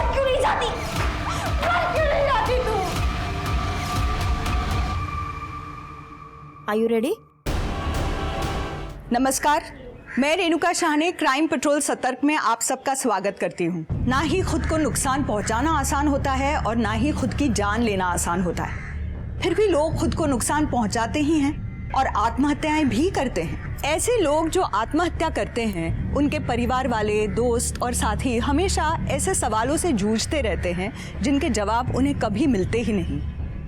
मर क्यों नहीं जाती? मर क्यों नहीं जाती तू? Are you ready? नमस्कार, मैं रेणुका शाह ने क्राइम पेट्रोल सतर्क में आप सबका स्वागत करती हूँ। ना ही खुद को नुकसान पहुँचाना आसान होता है और ना ही खुद की जान लेना आसान होता है। फिर भी लोग खुद को नुकसान पहुँचाते ही हैं और आत्महत्याएं भी करते हैं। ऐसे लोग जो आत्महत्या करते हैं, उनके परिवार वाले, दोस्त और साथी हमेशा ऐसे सवालों से जूझते रहते हैं जिनके जवाब उन्हें कभी मिलते ही नहीं।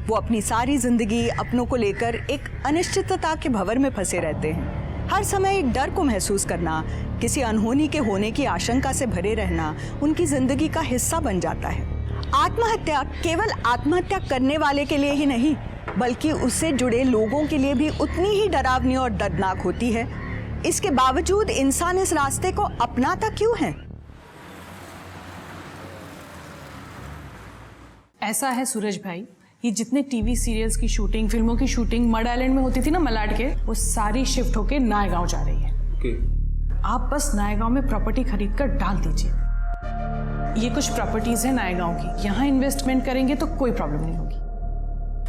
वो अपनी सारी जिंदगी अपनों को लेकर एक अनिश्चितता के भंवर में फंसे रहते हैं। हर समय एक डर को महसूस करना, किसी अनहोनी के होने की आशंका से भरे रहना उनकी जिंदगी का हिस्सा बन जाता है। आत्महत्या केवल आत्महत्या करने वाले के लिए ही नहीं, बल्कि उससे जुड़े लोगों के लिए भी उतनी ही डरावनी और दर्दनाक होती है। इसके बावजूद इंसान इस रास्ते को अपनाता क्यों है? ऐसा है सूरज भाई, ये जितने टीवी सीरियल्स की शूटिंग, फिल्मों की शूटिंग मड आइलैंड में होती थी ना, मलाड के, वो सारी शिफ्ट होके नायगांव जा रही है। आप बस नायगांव में प्रॉपर्टी खरीद कर डाल दीजिए। ये कुछ प्रॉपर्टीज है नायगांव की, यहाँ इन्वेस्टमेंट करेंगे तो कोई प्रॉब्लम नहीं होगी।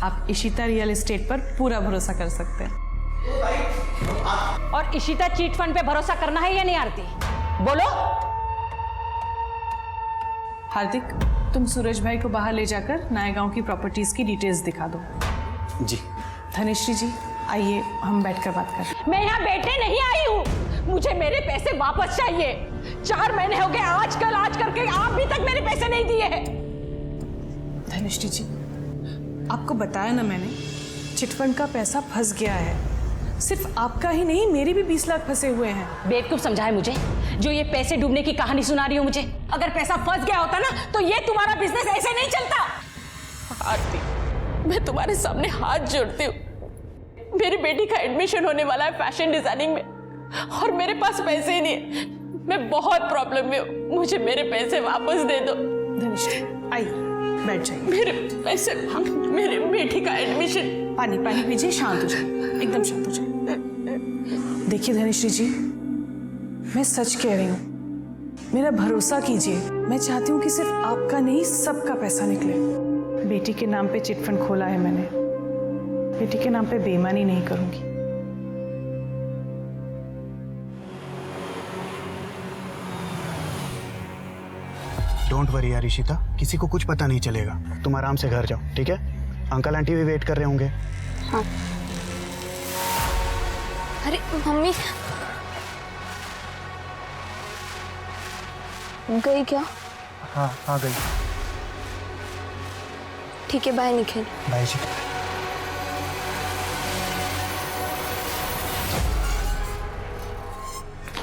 आप इशिता रियल एस्टेट पर पूरा भरोसा कर सकते हैं। और इशिता चीट फंड पे भरोसा करना है या नहीं आरती? बोलो। हार्दिक, तुम सूरज भाई को बाहर ले जाकर नायगांव की प्रॉपर्टीज की डिटेल्स दिखा दो। जी। धनिश्री जी, आइए हम बैठकर बात करें। मैं यहाँ बैठने नहीं आई हूँ, मुझे मेरे पैसे वापस चाहिए। 4 महीने हो गए आज करके आप भी तक मेरे पैसे नहीं दिए हैं। धनिश्री जी, आपको बताया ना मैंने, चिटफंड का पैसा फंस गया है। सिर्फ आपका ही नहीं, मेरे भी 20 लाख फंसे हुए हैं। बेवकूफ समझा है मुझे, जो ये पैसे डूबने की कहानी सुना रही हो मुझे। अगर पैसा फंस गया होता ना, तो ये तुम्हारा बिजनेस ऐसे नहीं चलता। आरती, मैं तुम्हारे सामने हाथ जोड़ती हूँ। मेरी बेटी का एडमिशन होने वाला है फैशन डिजाइनिंग में, और मेरे पास पैसे ही नहीं है। मैं बहुत प्रॉब्लम में हूँ, मुझे मेरे पैसे वापस दे दो। धनिश्री, आइए बैठ जाइए। मेरे पैसे, मेरी बेटी का एडमिशन। पानी पानी पीजिए, शांत हो जाइए, एकदम शांत हो जाइए। देखिए धनिश्री जी, मैं सच कह रही हूँ, मेरा भरोसा कीजिए। मैं चाहती हूँ कि सिर्फ आपका नहीं, सबका पैसा निकले। बेटी के नाम पे चिटफंड खोला है मैंने, बेटी के नाम पे बेईमानी नहीं करूंगी। डोंट वरी यार इशिता, किसी को कुछ पता नहीं चलेगा। तुम आराम से घर जाओ, ठीक है? अंकल आंटी भी वेट कर रहे होंगे। हाँ। अरे मम्मी गई क्या? हाँ आ गई। ठीक है, बाय निखिल। बाय जी।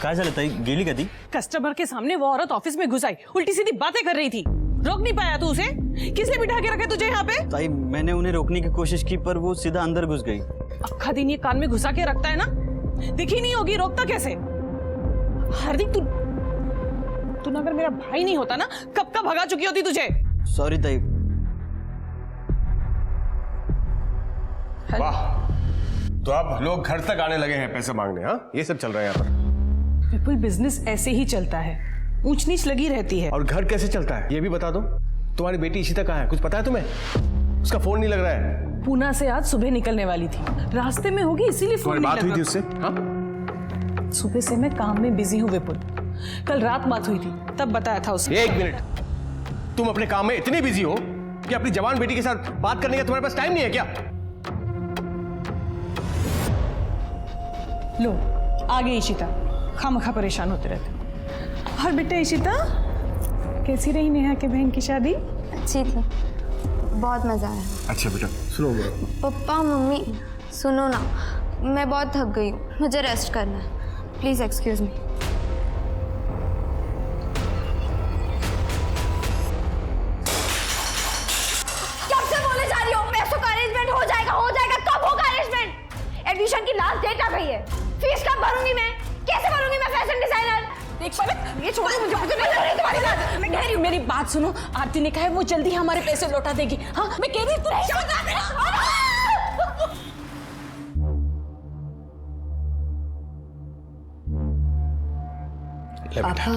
काय झालं ताई, गेली का ती? कस्टमर के सामने वो औरत ऑफिस में घुस आई, उल्टी सीधी बातें कर रही थी। रोक नहीं पाया तू उसे? किसने बिठा के रखा तुझे यहाँ पे? ताई, मैंने उन्हें रोकने की कोशिश की पर वो सीधा अंदर घुस गई। अक्खा दिन ये कान में घुसा के रखता है ना, दिखी नहीं होगी, रोकता कैसे? हार्दिक, तू अगर मेरा भाई नहीं होता ना, कब का भगा चुकी होती तुझे। सॉरी ताई। वाह, तो अब लोग घर तक आने लगे हैं पैसे मांगने। हाँ, ये सब चल रहा है यहाँ पर। विपुल, बिजनेस ऐसे ही चलता है, ऊंच नीच लगी रहती है। और घर कैसे चलता है ये भी बता दो। तुम्हारी बेटी इशिता कहाँ है, कुछ पता है तुम्हें? उसका फोन नहीं लग रहा है। पूना से आज सुबह निकलने वाली थी, रास्ते में होगी इसीलिए फोन नहीं बात लगा। हुई थी उससे? हाँ, सुबह से मैं काम में बिजी हूँ विपुल, कल रात बात हुई थी, तब बताया था उसने। 1 मिनट, तुम अपने काम में इतनी बिजी हो कि अपनी जवान बेटी के साथ बात करने का तुम्हारे पास टाइम नहीं है क्या? लो आ गई इशिता, खामखा परेशान होते रहते। और बेटा इशिता, कैसी रही नेहा के बहन की शादी? अच्छी थी, बहुत मजा आया। अच्छा बेटा, सुनो मेरा। पप्पा मम्मी सुनो ना, मैं बहुत थक गई हूँ, मुझे रेस्ट करना है, प्लीज एक्सक्यूज मी। कब से बोले जा रही हो पैसों का अरेंजमेंट हो जाएगा, कब होगा अरेंजमेंट? एडमिशन की लास्ट डेट आ गई है, फीस कब भरूंगी मैं? कैसे भरूंगी मैं फैशन डिजाइनर? एक पलक, ये छोड़ो मुझे तुम्हारी बात। मैं कह रही हूँ, मेरी बात सुनो। आरती ने कहा है वो जल्दी हमारे पैसे लौटा देगी। हाँ, मैं कह रही हूँ पापा,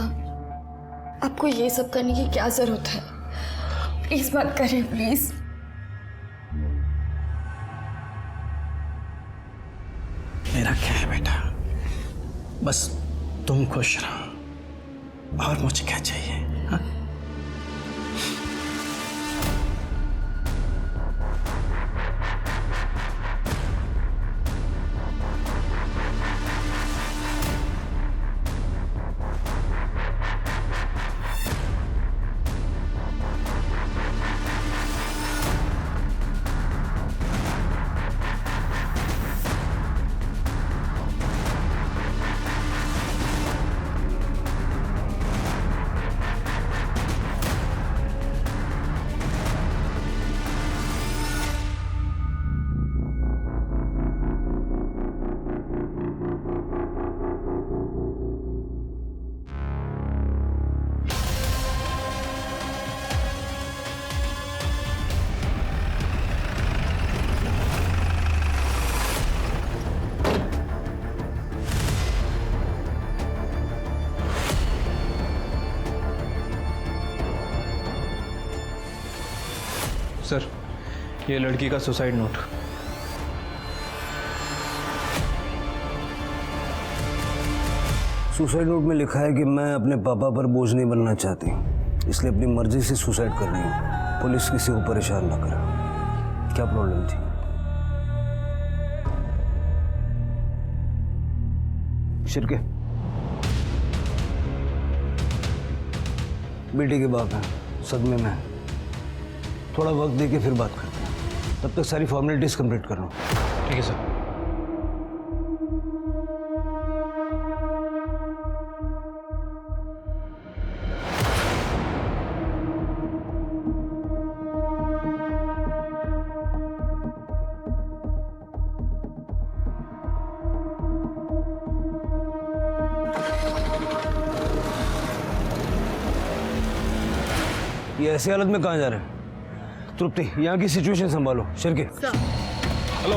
आपको ये सब करने की क्या जरूरत है? प्लीज मत करिए प्लीज। मेरा क्या है बेटा, बस तुम खुश रहो और मुझे क्या चाहिए। हाँ? सर, ये लड़की का सुसाइड नोट। सुसाइड नोट में लिखा है कि मैं अपने पापा पर बोझ नहीं बनना चाहती, इसलिए अपनी मर्जी से सुसाइड कर रही हूँ। पुलिस किसी को परेशान ना करे। क्या प्रॉब्लम थी? शिरके बेटी के बाप है, सदमे में है। थोड़ा वक्त दे के फिर बात करते हैं, तब तक सारी फॉर्मेलिटीज कंप्लीट कर लो। ठीक है सर। ये ऐसी हालत में कहाँ जा रहे हैं? तृप्ति, यहाँ की सिचुएशन संभालो। शिरके हेलो।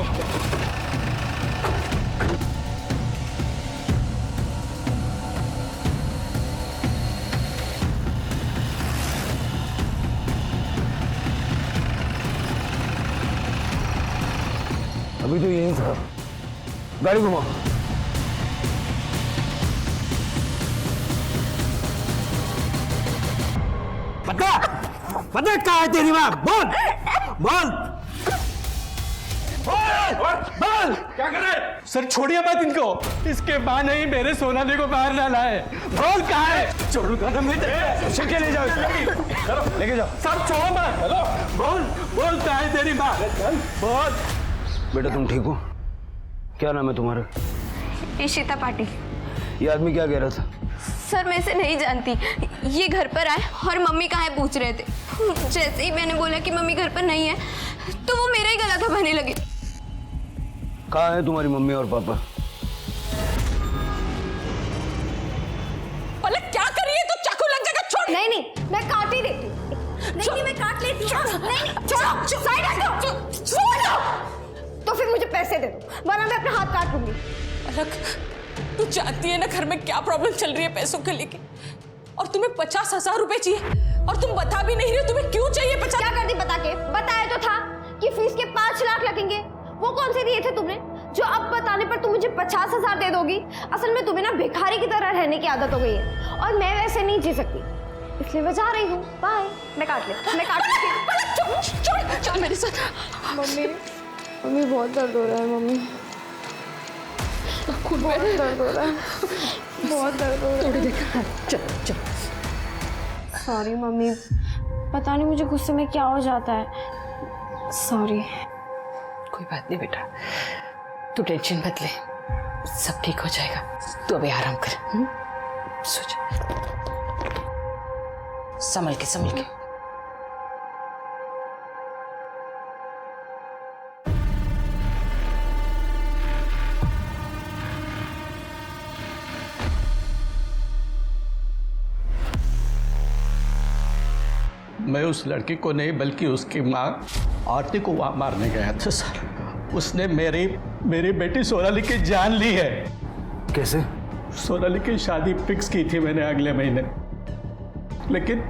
अभी तो यही था, गाड़ी घुमाओ। पता कहाँ है तेरी माँ? बोल बोल बोल। क्या कर रहे हैं? सर छोड़िए मत इनको, इसके माँ ने ही मेरे सोनाली को बाहर डाला है। बोल कहाँ है? छोड़ूंगा ना मैं तेरे। शिरके ले जाओ, लेके जाओ। सर छोड़ो मत। हेलो, बोल बोल कहाँ है तेरी माँ? बोल। बेटा तुम ठीक हो? क्या नाम है तुम्हारा? इशिता पाटिल। ये आदमी क्या कह रहा था? सर मैं इसे नहीं जानती, ये घर पर आए और मम्मी कहाँ है पूछ रहे थे। जैसे ही मैंने बोला कि मम्मी घर पर नहीं है तो वो मेरा ही गला दबाने लगे। कहाँ है तुम्हारी मम्मी और पापा? पलक क्या कर रही है? तो चाकू लग जाएगा। छोड़। नहीं नहीं, मैं काट ही देती हूँ। नहीं मैं काट लेती हूँ। नहीं छोड़ो, साइड हटो, छोड़ दो। तो फिर मुझे पैसे दे दो, वरना मैं अपना हाथ काट लूंगी। पलक, तू जानती है ना घर में क्या प्रॉब्लम चल रही है पैसों के लेके, और तुम्हें 50,000 रुपए चाहिए और तुम बता भी नहीं रही हो तुम्हें क्यों चाहिए 50। क्या करती बता के? बताया तो था कि फीस के 5 लाख लगेंगे। वो कौन से दिए थे तुमने जो अब बताने पर तुम मुझे 50,000 दे दोगी? असल में तुम्हें ना भिखारी की तरह रहने की आदत हो गई है और मैं वैसे नहीं जी सकती, इसलिए मैं जा रही हूँ। बाय। मैं काट लेती हूँ। चल मेरे साथ। मम्मी मम्मी बहुत दर्द हो रहा है। मम्मी बहुत दर्द हो रहा है, बहुत दर्द हो रहा है। चल। सॉरी मम्मी, पता नहीं मुझे गुस्से में क्या हो जाता है। सॉरी। कोई बात नहीं बेटा, तू टेंशन मत ले, सब ठीक हो जाएगा। तू अभी आराम कर। सो जा, संभल के। मैं उस लड़की को नहीं बल्कि उसकी माँ आरती को वहाँ मारने गया था सर। उसने मेरी बेटी सोनाली की जान ली है। कैसे? सोनाली की शादी फिक्स की थी मैंने अगले महीने, लेकिन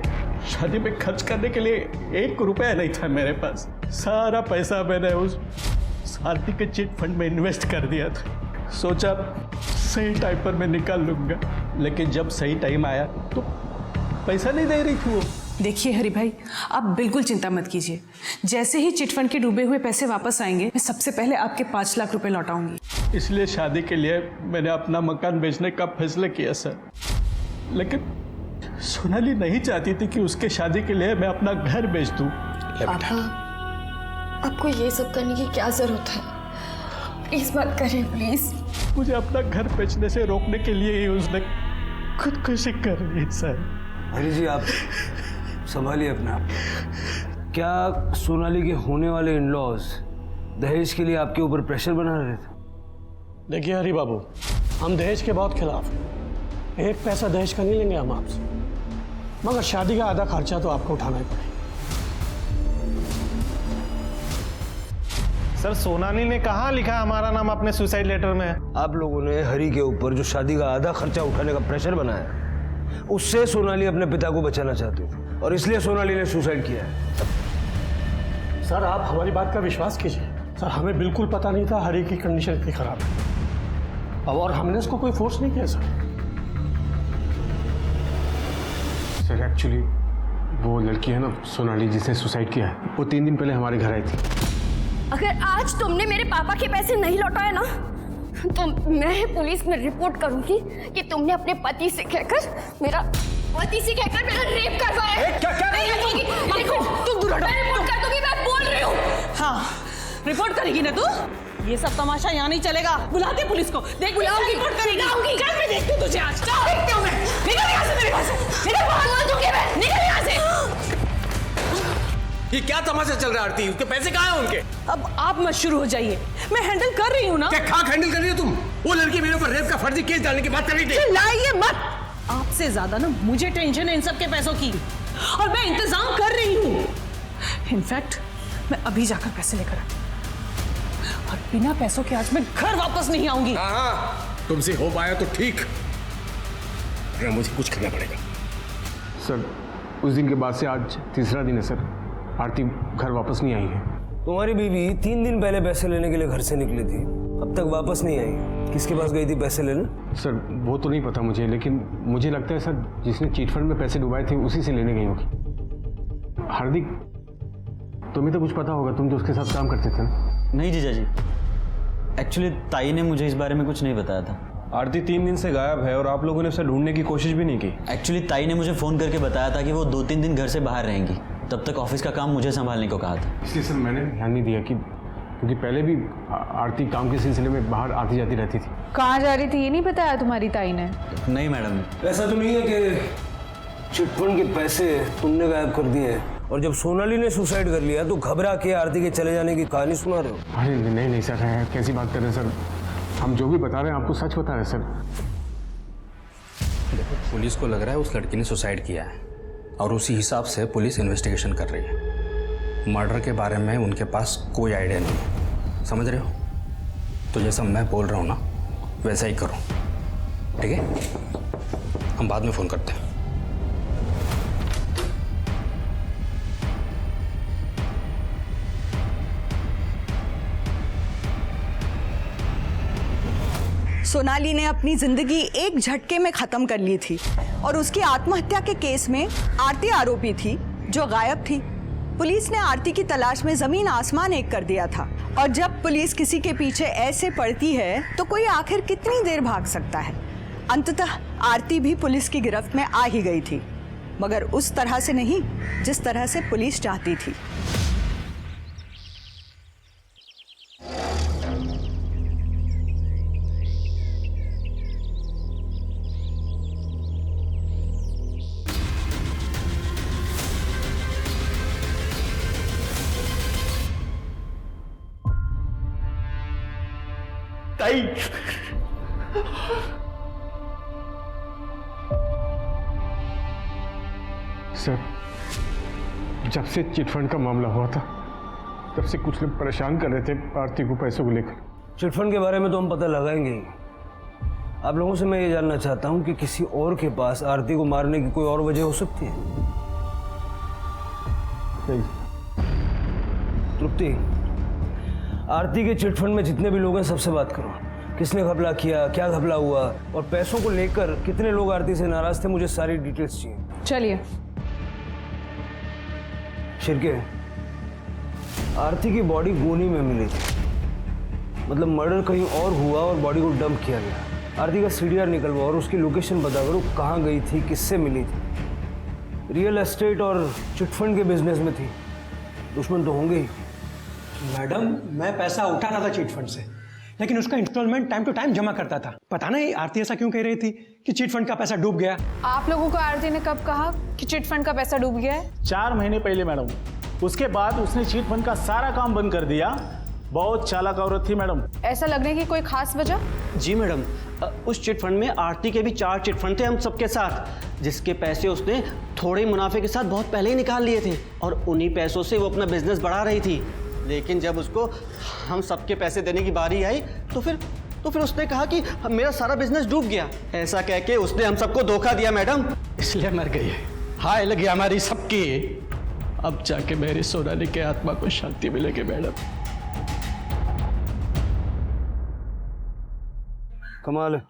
शादी में खर्च करने के लिए 1 रुपया नहीं था मेरे पास। सारा पैसा मैंने उस आरती के चिट फंड में इन्वेस्ट कर दिया था। सोचा सही टाइम पर मैं निकाल लूंगा, लेकिन जब सही टाइम आया तो पैसा नहीं दे रही थी वो। देखिए हरि भाई, आप बिल्कुल चिंता मत कीजिए। जैसे ही चिटफंड के डूबे हुए पैसे वापस आएंगे, मैं सबसे पहले आपके 5 लाख रुपए लौटाऊंगी। इसलिए शादी के लिए मैंने अपना मकान बेचने का फैसला किया सर, लेकिन सोनाली नहीं चाहती थी कि उसके शादी के लिए मैं अपना घर बेच दूं। पापा, आपको ये सब करने की क्या जरूरत है? प्लीज मत करें, प्लीज। मुझे अपना घर बेचने से रोकने के लिए ही उसने खुदकुशी कर ली सर। हरी जी, आप संभालिए अपने आप। क्या सोनाली के होने वाले इन-लॉज दहेज के लिए आपके ऊपर प्रेशर बना रहे थे? देखिए हरी बाबू, हम दहेज के बहुत खिलाफ हैं। 1 पैसा दहेज का नहीं लेंगे हम आपसे, मगर शादी का आधा खर्चा तो आपको उठाना ही पड़ेगा। सर, सोनाली ने कहाँ लिखा हमारा नाम अपने सुसाइड लेटर में? आप लोगों ने हरी के ऊपर जो शादी का आधा खर्चा उठाने का प्रेशर बनाया, उससे सोनाली अपने पिता को बचाना चाहती थी और इसलिए सोनाली ने सुसाइड किया है। सर, आप हमारी बात का विश्वास कीजिए। सर, हमें बिल्कुल पता नहीं था हरी की कंडीशन इतनी खराब है, और हमने इसको कोई फोर्स नहीं किया सर। सर, एक्चुअली वो लड़की है ना सोनाली, जिसने सुसाइड किया है, वो 3 दिन पहले हमारे घर आई थी। अगर आज तुमने मेरे पापा के पैसे नहीं लौटाए ना, तो मैं पुलिस में रिपोर्ट करूंगी कि तुमने अपने पति से कहकर मेरा रेप करवाया। क्या देखो, तुम दूर हटो। मैं रिपोर्ट कर दूंगी, मैं बोल रही हूँ। हाँ, रिपोर्ट करेगी ना तू? ये सब तमाशा यहाँ नहीं चलेगा। बुलाते पुलिस को। देख, बुलाऊंगी, रिपोर्ट करेगी। चल, मैं देखती हूँ तुझे आज। चल, देखती हूँ मैं। निकल यहाँ से मेरे पास से। निकल यहाँ से। ये क्या तमाशा चल रहा है आरती? उसके पैसे कहाँ हैं उनके? अब आप मत शुरू हो जाइए, मैं हैंडल कर रही हूँ ना। क्या खाक हैंडल कर रही हो तुम? वो लड़की मेरे ऊपर रेप का फर्जी केस डालने की बात कर रही थी। चिल्लाइए मत। आपसे ज्यादा ना मुझे टेंशन है इन सब के पैसों की, और मैं इंतजाम कर रही हूँ। इनफैक्ट मैं अभी जाकर पैसे लेकर आई, और बिना पैसों के आज मैं घर वापस नहीं आऊंगी। हाँ, तुमसे हो पाया तो ठीक, मुझे कुछ करना पड़ेगा। सर, उस दिन के बाद से आज तीसरा दिन है सर, आरती घर वापस नहीं आई है। तुम्हारी बीवी 3 दिन पहले पैसे लेने के लिए घर से निकली थी, अब तक वापस नहीं आई। किसके पास गई थी पैसे लेने? सर, वो तो नहीं पता मुझे, लेकिन मुझे लगता है सर, जिसने चीट फंड में पैसे डुबाए थे उसी से लेने गई होगी। हार्दिक, तुम्हें तो कुछ पता होगा, तुम तो उसके साथ काम करते थे ना? नहीं जीजा जी, एक्चुअली ताई ने मुझे इस बारे में कुछ नहीं बताया था। आरती 3 दिन से गायब है और आप लोगों ने उसे ढूंढने की कोशिश भी नहीं की। एक्चुअली ताई ने मुझे फ़ोन करके बताया था कि वो 2-3 दिन घर से बाहर रहेंगी, तब तक ऑफिस का काम मुझे संभालने को कहा था। इसलिए सर मैंने ध्यान नहीं दिया, क्योंकि पहले भी आरती काम के सिलसिले में बाहर आती जाती रहती थी। कहाँ जा रही थी ये नहीं बताया तुम्हारी ताई ने? नहीं मैडम। ऐसा तो नहीं है कि चिटफंड के पैसे तुमने गायब कर दिए और जब सोनाली ने सुसाइड कर लिया तो घबरा के आरती के चले जाने की कहानी सुना रहे हो? अरे नहीं सर, कैसी बात कर रहे हैं सर? हम जो भी बता रहे हैं आपको सच बता रहे हैं सर। देखो, पुलिस को लग रहा है उस लड़की ने सुसाइड किया है, और उसी हिसाब से पुलिस इन्वेस्टिगेशन कर रही है। मर्डर के बारे में उनके पास कोई आइडिया नहीं है, समझ रहे हो? तो जैसा मैं बोल रहा हूँ ना, वैसा ही करो, ठीक है? हम बाद में फ़ोन करते हैं। सोनाली ने अपनी जिंदगी एक झटके में खत्म कर ली थी, और उसकी आत्महत्या के केस में आरती आरोपी थी जो गायब थी। पुलिस ने आरती की तलाश में जमीन आसमान एक कर दिया था, और जब पुलिस किसी के पीछे ऐसे पड़ती है तो कोई आखिर कितनी देर भाग सकता है। अंततः आरती भी पुलिस की गिरफ्त में आ ही गई थी, मगर उस तरह से नहीं जिस तरह से पुलिस चाहती थी। ताई, सर, जब से चिटफंड का मामला हुआ था तब से कुछ लोग परेशान कर रहे थे आरती को पैसों को लेकर। चिटफंड के बारे में तो हम पता लगाएंगे ही। आप लोगों से मैं ये जानना चाहता हूँ कि किसी और के पास आरती को मारने की कोई और वजह हो सकती है? तृप्ति, आरती के चिट फंड में जितने भी लोग हैं सबसे बात करो। किसने घपला किया, क्या घपला हुआ, और पैसों को लेकर कितने लोग आरती से नाराज थे, मुझे सारी डिटेल्स चाहिए। चलिए। शिरके, आरती की बॉडी गोनी में मिली थी, मतलब मर्डर कहीं और हुआ और बॉडी को डंप किया गया। आरती का सीडीआर निकलवा और उसकी लोकेशन बता करो, कहाँ गई थी, किससे मिली थी। रियल एस्टेट और चिटफंड के बिजनेस में थी, दुश्मन तो होंगे ही। मैडम, मैं पैसा उठाना था चिट फंड से, लेकिन उसका इंस्टॉलमेंट टाइम टू टाइम जमा करता था। पता नहीं आरती ऐसा क्यों कह रही थी कि चिट फंड का पैसा डूब गया। आप लोगों को आरती ने कब कहा कि चिट फंड का पैसा डूब गया है? 4 महीने पहले मैडम। उसके बाद उसने चिट फंड का सारा काम बंद कर दिया। बहुत चालाक औरत थी मैडम। ऐसा लगने की कोई खास वजह? जी मैडम, उस चिट फंड में आरती के भी 4 चिट फंड थे हम सबके साथ, जिसके पैसे उसने थोड़े मुनाफे के साथ बहुत पहले ही निकाल लिए थे, और उन्हीं पैसों से वो अपना बिजनेस बढ़ा रही थी। लेकिन जब उसको हम सबके पैसे देने की बारी आई तो फिर उसने कहा कि मेरा सारा बिजनेस डूब गया। ऐसा कह के उसने हम सबको धोखा दिया मैडम, इसलिए मर गई है। हाय लगी हमारी सबकी। अब जाके मेरी सोनाली के आत्मा को शांति मिलेगी मैडम। कमाल है,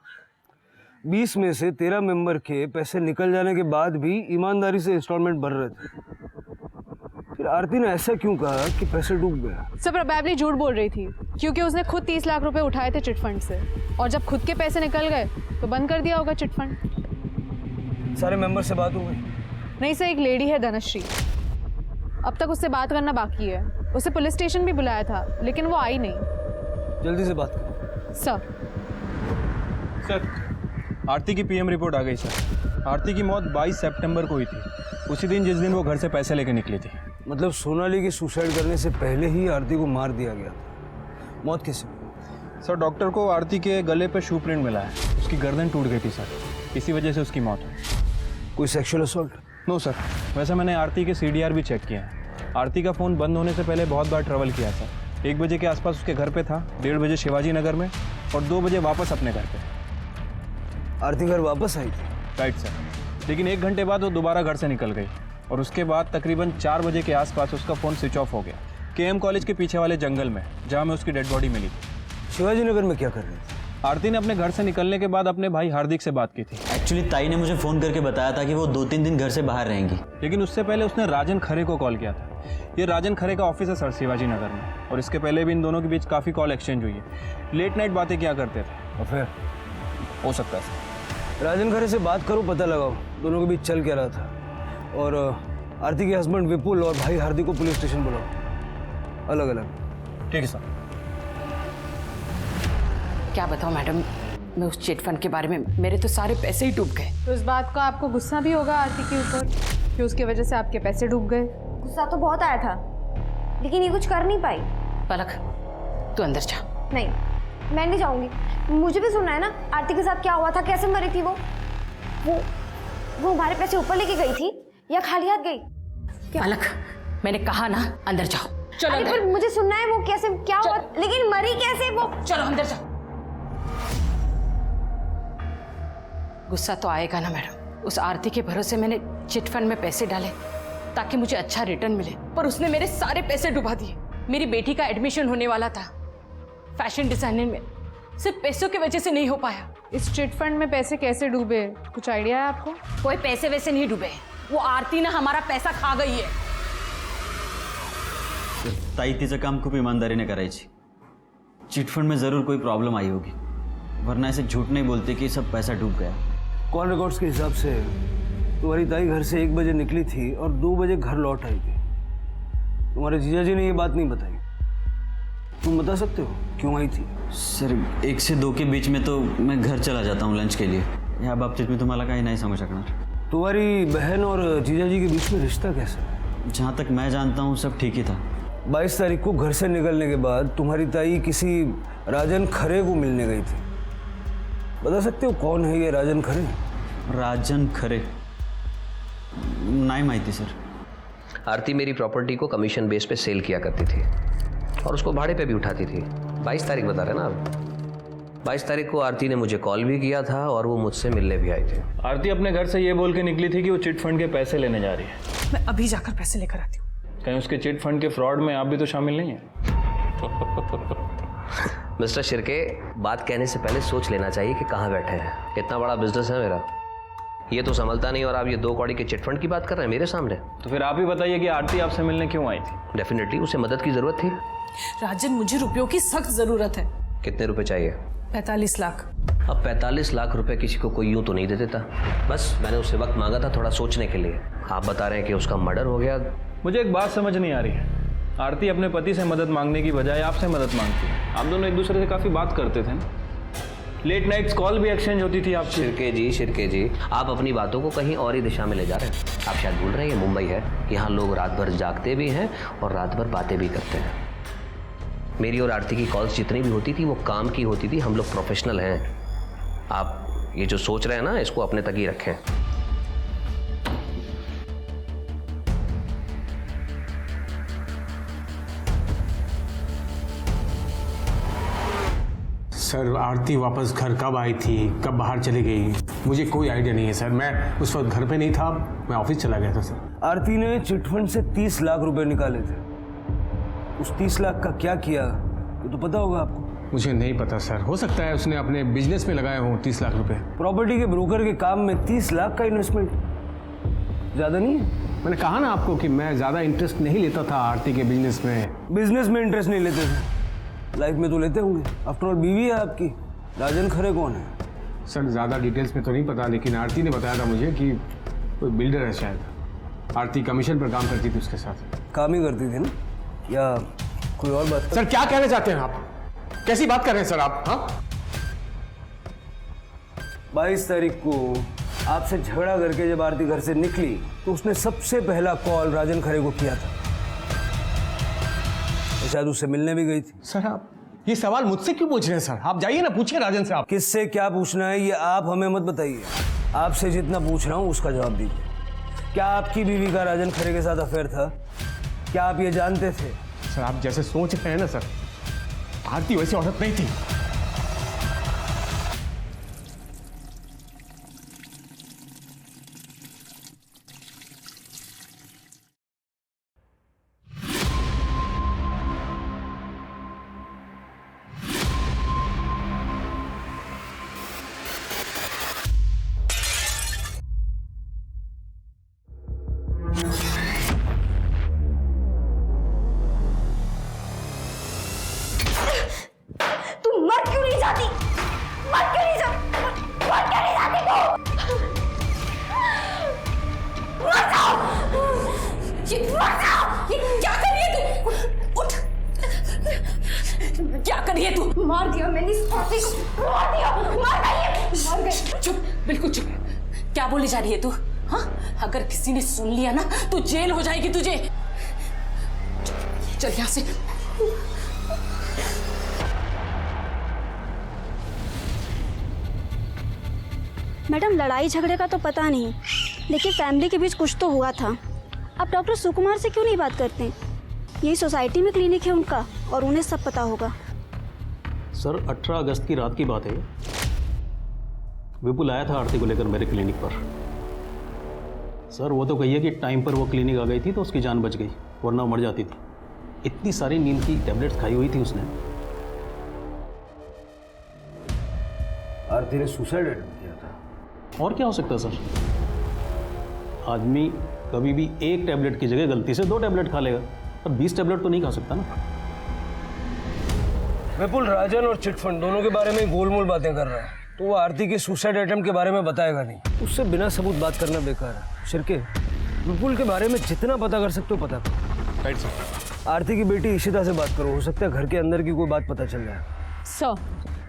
20 में से 13 मेंबर के पैसे निकल जाने के बाद भी ईमानदारी से इंस्टॉलमेंट भर रहे थे। फिर आरती ने ऐसा क्यों कहा कि पैसे डूब गया? सब प्रोबेबली झूठ बोल रही थी, क्योंकि उसने खुद 30 लाख रुपए उठाए थे चिट फंड से, और जब खुद के पैसे निकल गए तो बंद कर दिया होगा चिट फंड। सारे मेंबर से बात हो गई? नहीं सर, एक लेडी है धनश्री, अब तक उससे बात करना बाकी है। उसे पुलिस स्टेशन भी बुलाया था, लेकिन वो आई नहीं। जल्दी से बात करो सर। सर, आरती की पीएम रिपोर्ट आ गई सर। आरती की मौत 22 सितंबर को हुई थी, उसी दिन जिस दिन वो घर से पैसे लेके निकली थी। मतलब सोनाली की सुसाइड करने से पहले ही आरती को मार दिया गया था। मौत कैसे? सर, डॉक्टर को आरती के गले पे शू प्रिंट मिला है, उसकी गर्दन टूट गई थी सर, इसी वजह से उसकी मौत हुई। कोई सेक्सुअल असॉल्ट? नो सर, वैसे मैंने आरती के सीडीआर भी चेक किया है। आरती का फ़ोन बंद होने से पहले बहुत बार ट्रैवल किया सर। 1 बजे के आसपास उसके घर पे था, 1:30 बजे शिवाजी नगर में, और 2 बजे वापस अपने घर पे। आरती घर वापस आई थी? राइट सर, लेकिन 1 घंटे बाद वो दोबारा घर से निकल गई, और उसके बाद तकरीबन 4 बजे के आसपास उसका फ़ोन स्विच ऑफ हो गया, केएम कॉलेज के पीछे वाले जंगल में, जहाँ में उसकी डेड बॉडी मिली थी। शिवाजी नगर में क्या कर रही थी? आरती ने अपने घर से निकलने के बाद अपने भाई हार्दिक से बात की थी। एक्चुअली ताई ने मुझे फ़ोन करके बताया था कि वो 2-3 दिन घर से बाहर रहेंगी, लेकिन उससे पहले उसने राजन खरे को कॉल किया था। ये राजन खरे का ऑफिस है सर शिवाजी नगर में, और इसके पहले भी इन दोनों के बीच काफ़ी कॉल एक्सचेंज हुई है। लेट नाइट बातें क्या करते थे। और फिर? हो सकता है सर। राजन खरे से बात करो, पता लगाओ दोनों के बीच चल क्या रहा था, और आरती के हस्बैंड विपुल और भाई हार्दिक को पुलिस स्टेशन बुलाओ, अलग अलग। ठीक है सर। क्या बताऊं मैडम, मैं उस चिट फंड के बारे में, मेरे तो सारे पैसे ही डूब गए। तो इस बात का आपको गुस्सा भी होगा आरती के ऊपर कि उसकी वजह से आपके पैसे डूब गए? गुस्सा तो बहुत आया था, लेकिन ये कुछ कर नहीं पाई। पलक, तू अंदर जा। नहीं, मैं नहीं जाऊंगी। मुझे भी सुनना है ना आरती के साथ क्या हुआ था, कैसे मरी थी वो हमारे पैसे ऊपर लेके गई थी या खाली हाथ गई? पलक, मैंने कहा ना अंदर जाओ। चलो अरे पर मुझे सुनना है वो कैसे, क्या हुआ, लेकिन मरी कैसे वो? चलो अंदर जाओ। गुस्सा तो आएगा ना मैडम, उस आरती के भरोसे मैंने चिट फंड में पैसे डाले ताकि मुझे अच्छा रिटर्न मिले, पर उसने मेरे सारे पैसे डुबा दिए। मेरी बेटी का एडमिशन होने वाला था फैशन डिजाइनिंग में, सिर्फ पैसों की वजह से नहीं हो पाया। इस चिट फंड में पैसे कैसे डूबे, कुछ आइडिया है आपको? कोई पैसे वैसे नहीं डूबे, वो आरती ना हमारा पैसा खा गई है। ताई तिचं काम खूप ईमानदारीने करायची। चिटफंड में ज़रूर कोई प्रॉब्लम आई होगी, वरना ऐसे झूठ नहीं बोलते कि सब पैसा डूब गया। कॉल रिकॉर्ड्स के हिसाब से तुम्हारी ताई घर से 1 बजे निकली थी और 2 बजे घर लौट आई थी। तुम्हारे जीजा जी ने ये बात नहीं बताई, तुम बता सकते हो क्यों आई थी? सर 1 से 2 के बीच में तो मैं घर चला जाता हूँ लंच के लिए, या बाबतीत मी तुम्हाला काही नाही सांगू शकणार। तुम्हारी बहन और जीजा जी के बीच में रिश्ता कैसा? जहाँ तक मैं जानता हूँ सब ठीक ही था। 22 तारीख को घर से निकलने के बाद तुम्हारी ताई किसी राजन खरे को मिलने गई थी, बता सकते हो कौन है ये राजन खरे? राजन खरे नहीं माहिती सर। आरती मेरी प्रॉपर्टी को कमीशन बेस पे सेल किया करती थी और उसको भाड़े पे भी उठाती थी। 22 तारीख बता रहे ना आप? 22 तारीख को आरती ने मुझे कॉल भी किया था और वो मुझसे मिलने भी आई थी। आरती अपने घर से ये बोल के निकली थी कि वो चिट फंड के पैसे लेने जा रही है। मैं अभी जाकर पैसे लेकर आती हूँ। कहीं उसके चिट फंड के फ्रॉड में आप भी तो शामिल नहीं हैं? मिस्टर शिर्के, बात कहने से पहले सोच लेना चाहिए कि कहाँ बैठे हैं। इतना बड़ा बिजनेस है मेरा, ये तो संभलता नहीं और आप ये 2 कौड़ी के चिटफंड की बात कर रहे हैं मेरे सामने। तो फिर आप ही बताइए कि आरती आपसे मिलने क्यों आई थी? डेफिनेटली उसे मदद की जरूरत थी। राजन, मुझे रुपयों की सख्त जरूरत है। कितने रुपए चाहिए? 45 लाख। अब 45 लाख रुपए किसी को कोई यूं तो नहीं दे देता। बस मैंने उससे वक्त मांगा था थोड़ा सोचने के लिए। आप बता रहे हैं कि उसका मर्डर हो गया। मुझे एक बात समझ नहीं आ रही है, आरती अपने पति से मदद मांगने की बजाय आपसे मदद मांगती है। आप दोनों एक दूसरे से काफ़ी बात करते थे ना, लेट नाइट्स कॉल भी एक्सचेंज होती थी आपसे। शिर्के जी, आप अपनी बातों को कहीं और ही दिशा में ले जा रहे हैं। आप शायद भूल रहे हैं ये मुंबई है, यहाँ लोग रात भर जागते भी हैं और रात भर बातें भी करते हैं। मेरी और आरती की कॉल्स जितनी भी होती थी वो काम की होती थी। हम लोग प्रोफेशनल हैं। आप ये जो सोच रहे हैं ना, इसको अपने तक ही रखें। सर, आरती वापस घर कब आई थी, कब बाहर चली गई, मुझे कोई आइडिया नहीं है सर। मैं उस वक्त घर पे नहीं था, मैं ऑफिस चला गया था सर। आरती ने चिटफंड से 30 लाख रुपए निकाले थे। उस 30 लाख का क्या किया ये तो पता होगा आपको। मुझे नहीं पता सर, हो सकता है उसने अपने बिजनेस में लगाए हों 30 लाख रुपए। प्रॉपर्टी के ब्रोकर के काम में 30 लाख का इन्वेस्टमेंट ज़्यादा नहीं है? मैंने कहा ना आपको कि मैं ज़्यादा इंटरेस्ट नहीं लेता था आरती के बिजनेस में। बिजनेस में इंटरेस्ट नहीं लेते थे, लाइफ में तो लेते होंगे। आफ्टर ऑल बीवी है आपकी। राजन खरे कौन है? सर, ज़्यादा डिटेल्स में तो नहीं पता, लेकिन आरती ने बताया था मुझे कि कोई बिल्डर है शायद। आरती कमीशन पर काम करती थी उसके साथ। काम ही करती थी ना, या कोई और बात? सर, क्या कहना चाहते हैं आप? कैसी बात कर रहे हैं सर आप? हाँ, 22 तारीख को आपसे झगड़ा करके जब आरती घर से निकली तो उसने सबसे पहला कॉल राजन खरे को किया था। शायद उससे मिलने भी गई थी। सर, आप ये सवाल मुझसे क्यों पूछ रहे हैं सर? आप जाइए ना, पूछिए राजन से। आप किससे क्या पूछना है ये आप हमें मत बताइए। आपसे जितना पूछ रहा हूँ उसका जवाब दीजिए। क्या आपकी बीवी का राजन खरे के साथ अफेयर था? क्या आप ये जानते थे? सर, आप जैसे सोच रहे हैं ना सर, आरती वैसी औरत नहीं थी। तुम मर क्यों नहीं जाती? मर क्यों नहीं जाती? मर क्यों नहीं जाती तू? मर जाओ! ये मर जाओ! ये क्या कर रही है तू? उठ! क्या कर रही है तू? मार दिया मैंने इस औरत को, मार दिया, मार गई, मर गई। चुप, बिल्कुल चुप। क्या बोली जा रही है तू? हाँ, अगर किसी ने सुन लिया ना तो जेल हो जाएगी तुझे। चल यहाँ से। मैडम, लड़ाई झगड़े का तो पता नहीं, लेकिन फैमिली के बीच कुछ तो हुआ था। आप डॉक्टर सुकुमार से क्यों नहीं बात करते? यही सोसाइटी में क्लिनिक है उनका और उन्हें सब पता होगा। सर, 18 अगस्त की रात की बात है। विपुल आया था आरती को लेकर मेरे क्लिनिक पर। सर, वो तो कहिए कि टाइम पर वो क्लिनिक आ गई थी तो उसकी जान बच गई, वरना मर जाती थी। इतनी सारी नींद की टैबलेट्स खाई हुई थी उसने। आरती ने सुसाइड अटेम्प्ट किया था। और क्या हो सकता है सर? आदमी कभी भी एक टैबलेट की जगह गलती से 2 टैबलेट खा लेगा, पर 20 टैबलेट तो नहीं खा सकता ना। विपुल राजन और चिटफंड दोनों के बारे में गोलमोल बातें कर रहा है, तो वो आरती के सुसाइड अटेम्प्ट के बारे में बताएगा नहीं। उससे बिना सबूत बात करना बेकार है। शिर्के, विपुल के बारे में जितना पता कर सकते हो पता करो। Right sir. आरती की बेटी इशिता से बात करो, हो सकता है घर के अंदर की कोई बात पता चल जाए। सर,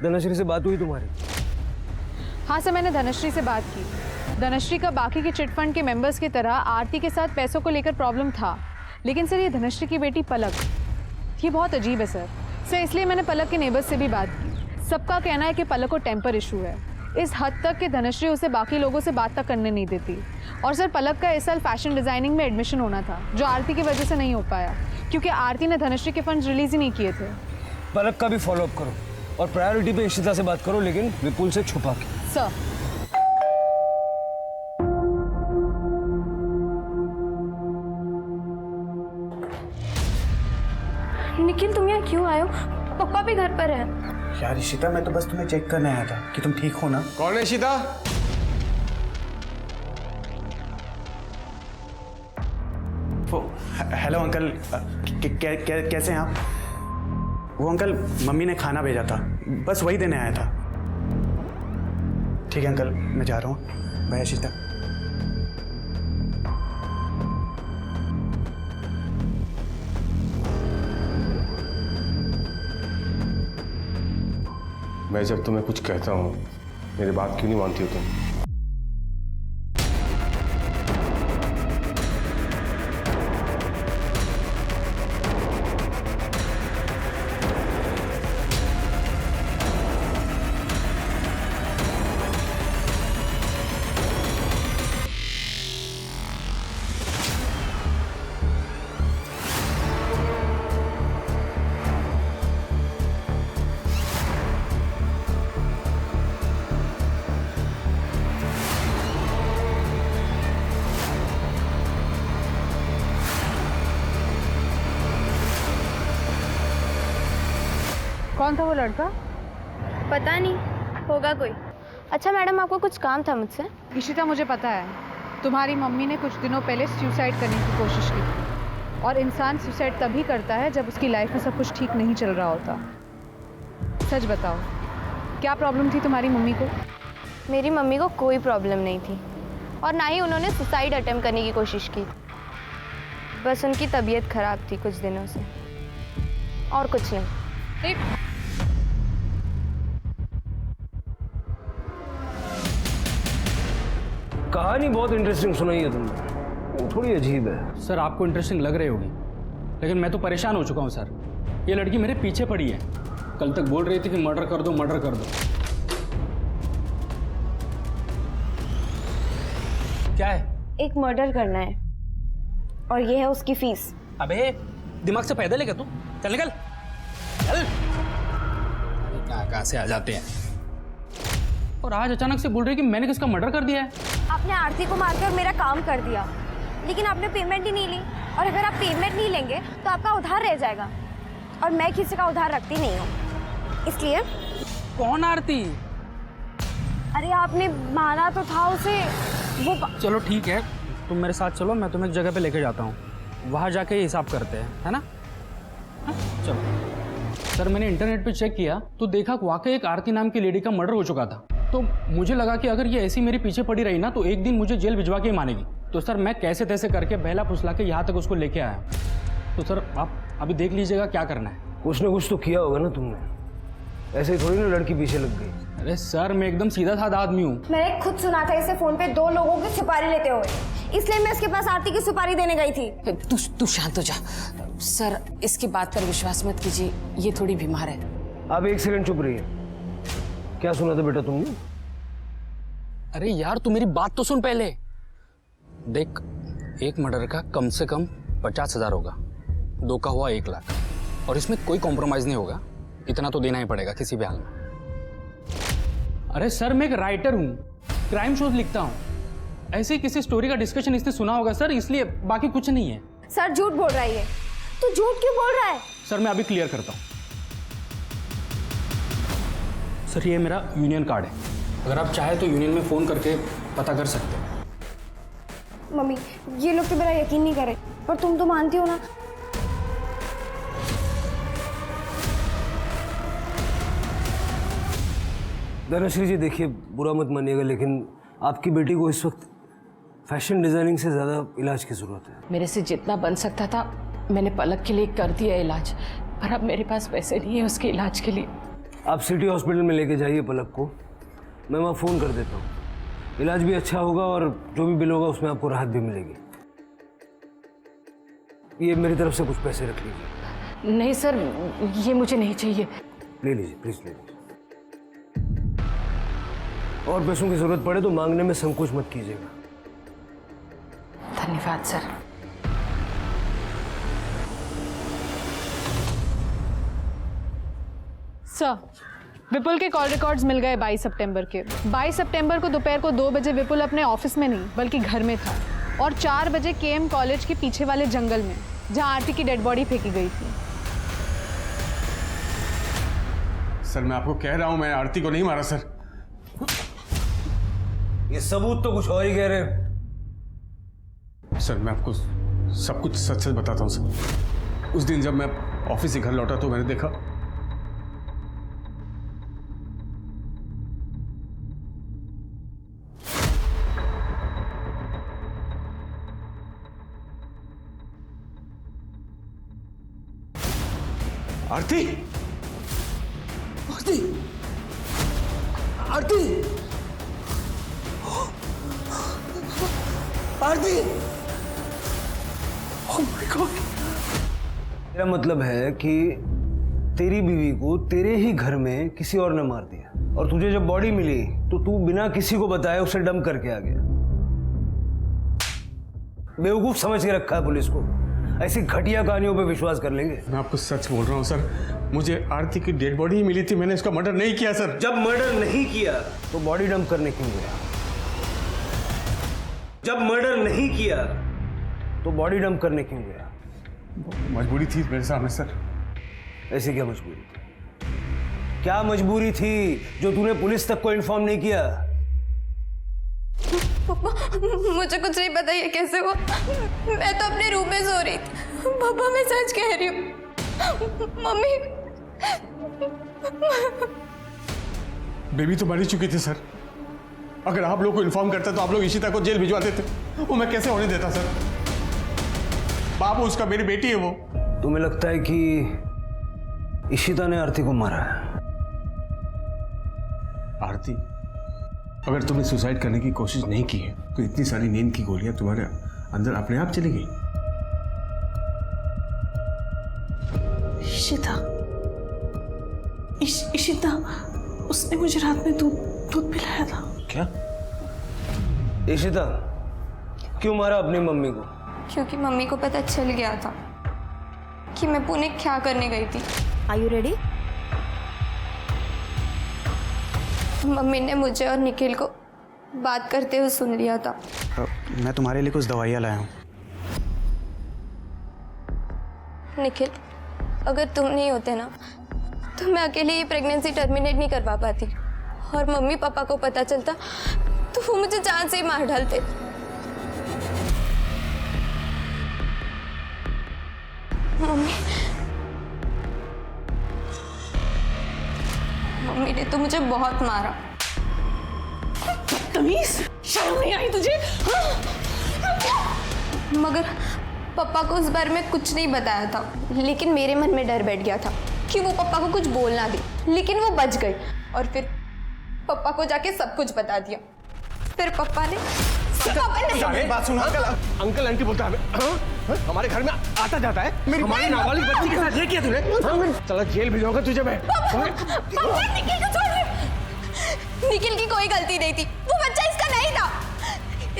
धनश्री से बात हुई तुम्हारी? हाँ सर, मैंने धनश्री से बात की। धनश्री का बाकी के चिटफंड के मेंबर्स की तरह आरती के साथ पैसों को लेकर प्रॉब्लम था, लेकिन सर ये धनश्री की बेटी पलक, ये बहुत अजीब है सर। इसलिए मैंने पलक के नेबर्स से भी बात की। सबका कहना है कि पलक को टेम्पर इशू है, इस हद तक कि धनश्री उसे बाकी लोगों से बात तक करने नहीं देती। और सर, पलक का इस साल फैशन डिज़ाइनिंग में एडमिशन होना था, जो आरती की वजह से नहीं हो पाया, क्योंकि आरती ने धनश्री के फंड्स रिलीज ही नहीं किए थे। पलक का भी फॉलोअप करो और प्रायोरिटी पे इशिता से बात करो, लेकिन विपुल से छुपा के। सर, निखिल तुम यहाँ क्यों आए हो? पापा भी घर पर है। यार इशिता, मैं तो बस तुम्हें चेक करने आया था कि तुम ठीक हो ना। कौन है इशिता? हेलो अंकल, कैसे हैं आप? वो अंकल मम्मी ने खाना भेजा था, बस वही देने आया था। ठीक है अंकल, मैं जा रहा हूँ। बाय इशिता। मैं जब तुम्हें कुछ कहता हूँ मेरी बात क्यों नहीं मानती हो तुम? कौन था वो लड़का? पता नहीं, होगा कोई। अच्छा मैडम, आपको कुछ काम था मुझसे? इशिता, मुझे पता है तुम्हारी मम्मी ने कुछ दिनों पहले सुसाइड करने की कोशिश की थी, और इंसान सुसाइड तभी करता है जब उसकी लाइफ में सब कुछ ठीक नहीं चल रहा होता। सच बताओ, क्या प्रॉब्लम थी तुम्हारी मम्मी को? मेरी मम्मी को कोई प्रॉब्लम नहीं थी, और ना ही उन्होंने सुसाइड अटेम्प्ट करने की कोशिश की। बस उनकी तबीयत खराब थी कुछ दिनों से, और कुछ नहीं। कहानी बहुत इंटरेस्टिंग सुनाई है तुमने, थोड़ी अजीब है। सर आपको इंटरेस्टिंग लग रही होगी, लेकिन मैं तो परेशान हो चुका हूँ सर। ये लड़की मेरे पीछे पड़ी है, कल तक बोल रही थी कि मर्डर कर दो मर्डर कर दो। क्या है? एक मर्डर करना है, और ये है उसकी फीस। अबे दिमाग से पैदल है क्या तू? चल निकल चल। कहाँ से आ जाते हैं, और आज अचानक से बोल रही कि मैंने किसका मर्डर कर दिया है। आपने आरती को मारकर मेरा काम कर दिया, लेकिन आपने पेमेंट ही नहीं ली, और अगर आप पेमेंट नहीं लेंगे तो आपका उधार रह जाएगा, और मैं किसी का उधार रखती नहीं हूँ, इसलिए। कौन आरती? अरे आपने मारा तो था उसे, वो। चलो ठीक है, तुम मेरे साथ चलो, मैं तुम्हें एक जगह पे लेके जाता हूँ, वहाँ जाके हिसाब करते हैं, है ना? हाँ? चलो। सर मैंने इंटरनेट पे चेक किया तो देखा वाकई एक आरती नाम की लेडी का मर्डर हो चुका था। तो मुझे लगा कि अगर ये ऐसी मेरे पीछे पड़ी रही ना तो एक दिन मुझे जेल भिजवा के ही मानेगी। तो सर मैं कैसे तैसे करके बहला फुसला के यहाँ तक उसको लेके आया। तो सर आप अभी देख लीजिएगा क्या करना है। कुछ ना कुछ तो किया होगा ना तुमने, ऐसे ही थोड़ी ना लड़की पीछे लग गई। अरे सर मैं एकदम सीधा साधा आदमी हूँ। मैंने खुद सुना था इसे फोन पे 2 लोगों की सुपारी लेते हुए, इसलिए मैं इसके पास आरती की सुपारी देने गई थी। तू शांत हो जा सर, इसकी बात पर विश्वास मत कीजिए, ये थोड़ी बीमार है। आप एक सेकंड चुप रहिए। क्या सुना था बेटा तुमने? अरे यार तू मेरी बात तो सुन पहले। देख, एक मर्डर का कम से कम 50,000 होगा, 2 का हुआ 1 लाख, और इसमें कोई कॉम्प्रोमाइज नहीं होगा, इतना तो देना ही पड़ेगा किसी भी हाल में। अरे सर मैं एक राइटर हूँ, क्राइम शोज लिखता हूँ, ऐसे ही किसी स्टोरी का डिस्कशन इसने सुना होगा सर, इसलिए, बाकी कुछ नहीं है। सर झूठ बोल रहा है ये, तू झूठ क्यों बोल रहा है? सर मैं अभी क्लियर करता हूँ। सर ये मेरा यूनियन कार्ड है, अगर आप चाहे तो यूनियन में फ़ोन करके पता कर सकते हैं। मम्मी ये लोग तो मेरा यकीन नहीं करे, पर तुम तो मानती हो ना। धनश्री जी देखिए, बुरा मत मानिएगा, लेकिन आपकी बेटी को इस वक्त फैशन डिजाइनिंग से ज़्यादा इलाज की ज़रूरत है। मेरे से जितना बन सकता था मैंने पलक के लिए कर दिया इलाज, पर अब मेरे पास पैसे नहीं है उसके इलाज के लिए। आप सिटी हॉस्पिटल में लेके जाइए पलक को, मैं वहाँ फ़ोन कर देता हूँ, इलाज भी अच्छा होगा और जो भी बिल होगा उसमें आपको राहत भी मिलेगी। ये मेरी तरफ से कुछ पैसे रख लीजिए। नहीं सर, ये मुझे नहीं चाहिए। ले लीजिए प्लीज़, ले लीजिए। और पैसों की ज़रूरत पड़े तो मांगने में संकोच मत कीजिएगा। धन्यवाद सर। सर, विपुल के कॉल रिकॉर्ड्स मिल गए 22 सितंबर के। 22 सितंबर को दोपहर को 2 बजे विपुल अपने ऑफिस में नहीं बल्कि घर में था, और 4 बजे केएम कॉलेज के पीछे वाले जंगल में, जहां आरती की डेड बॉडी फेंकी गई थी। सर मैं आपको कह रहा हूं, मैंने आरती को नहीं मारा सर। ये सबूत तो कुछ और ही कह रहे हैं। सर मैं आपको सब कुछ सच सच बताता हूं सर। उस दिन जब मैं ऑफिस से घर लौटा तो मैंने देखा आरती, आरती, आरती, आरती। Oh my God! मेरा मतलब है कि तेरी बीवी को तेरे ही घर में किसी और ने मार दिया, और तुझे जब बॉडी मिली तो तू बिना किसी को बताए उसे डंप करके आ गया। बेवकूफ समझ के रखा है पुलिस को। ऐसी घटिया कहानियों पे विश्वास कर लेंगे। मैं आपको सच बोल रहा हूँ सर, मुझे आरती की डेड बॉडी ही मिली थी, मैंने इसका मर्डर नहीं किया सर। जब मर्डर नहीं किया तो बॉडी डंप करने क्यों गया? जब मर्डर नहीं किया तो बॉडी डंप करने क्यों गया? मजबूरी थी मेरे सामने सर। ऐसी क्या मजबूरी थी? क्या मजबूरी थी जो तूने पुलिस तक को इन्फॉर्म नहीं किया? पापा, मुझे कुछ नहीं पता ये कैसे हुआ। मैं तो अपने रूम में सो रही थी। पापा मैं सच कह रही हूँ। मम्मी बेबी तो मर ही चुकी थी सर। अगर आप लोग को इन्फॉर्म करता तो आप लोग इशिता को जेल भिजवा देते। वो मैं कैसे होने देता सर? बाबू उसका मेरी बेटी है वो। तुम्हें लगता है कि इशिता ने आरती को मारा है? आरती, अगर तुमने सुसाइड करने की कोशिश नहीं की है तो इतनी सारी नींद की गोलियां तुम्हारे अंदर अपने आप चली गई। इशिता, इशिता, उसने मुझे रात में दूध पिलाया था। क्या? इशिता क्यों मारा अपनी मम्मी को? क्योंकि मम्मी को पता चल गया था कि मैं पुणे क्या करने गई थी। Are you ready? मम्मी ने मुझे और निखिल को बात करते हुए सुन लिया था। मैं तुम्हारे लिए कुछ दवाइयाँ लाया हूँ। निखिल, अगर तुम नहीं होते ना तो मैं अकेले ये प्रेगनेंसी टर्मिनेट नहीं करवा पाती, और मम्मी पापा को पता चलता तो वो मुझे जान से ही मार डालते। मम्मी ने तो मुझे बहुत मारा। तमीज, शर्म नहीं आई तुझे? मगर पापा को उस बारे में कुछ नहीं बताया था, लेकिन मेरे मन में डर बैठ गया था कि वो पापा को कुछ बोल ना दे, लेकिन वो बच गई और फिर पापा को जाके सब कुछ बता दिया। फिर पापा ने बात सुनो। अंकल आंटी बोलता है हमारे घर में आता जाता है। मेरी हमारी नाबालिग बच्ची के साथ ये किया तूने? चला जेल भिजवाऊंगा तुझे मैं। निखिल को छोड़। निखिल की कोई गलती नहीं थी, वो बच्चा इसका नहीं था।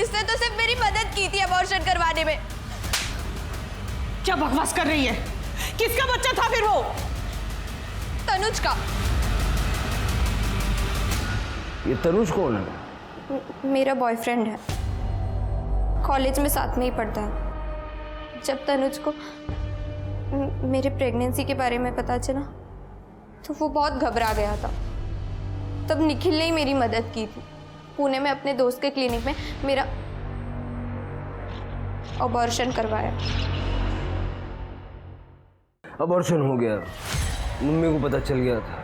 इसने तो सिर्फ मेरी मदद की थी अबॉर्शन करवाने में। क्या बकवास कर रही है? किसका बच्चा था फिर वो? तनुज का। ये तनुज कौन है? मेरा बॉयफ्रेंड है, कॉलेज में साथ में ही पढ़ता है। जब तनुज को मेरे प्रेगनेंसी के बारे में पता चला तो वो बहुत घबरा गया था। तब निखिल ने ही मेरी मदद की थी। पुणे में अपने दोस्त के क्लिनिक में मेरा अबॉर्शन करवाया। अबॉर्शन हो गया, मम्मी को पता चल गया था,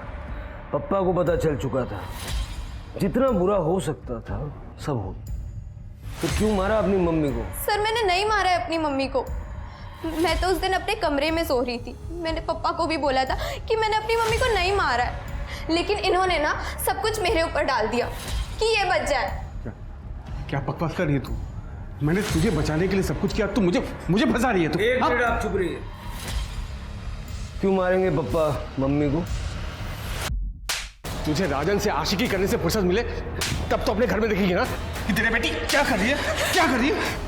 पापा को पता चल चुका था, जितना बुरा हो सकता था सब हो। तो क्यों मारा अपनी मम्मी को? सर मैंने नहीं मारा है अपनी मम्मी को। मैं तो उस दिन अपने कमरे में सो रही थी। मैंने पापा को भी बोला था कि मैंने अपनी मम्मी को नहीं मारा है, लेकिन इन्होंने ना सब कुछ मेरे ऊपर डाल दिया कि ये बच जाए। क्या बकवास कर रही है तू? मैंने तुझे बचाने के लिए सब कुछ किया, तू मुझे फंसा रही है तू। एक मिनट आप चुप रहिए। क्यों मारेंगे पापा मम्मी को? तुझे राजन से आशिकी करने से फुर्सत मिले तब तो अपने घर में देखेगी ना कि तेरी बेटी क्या कर रही है, क्या कर रही है।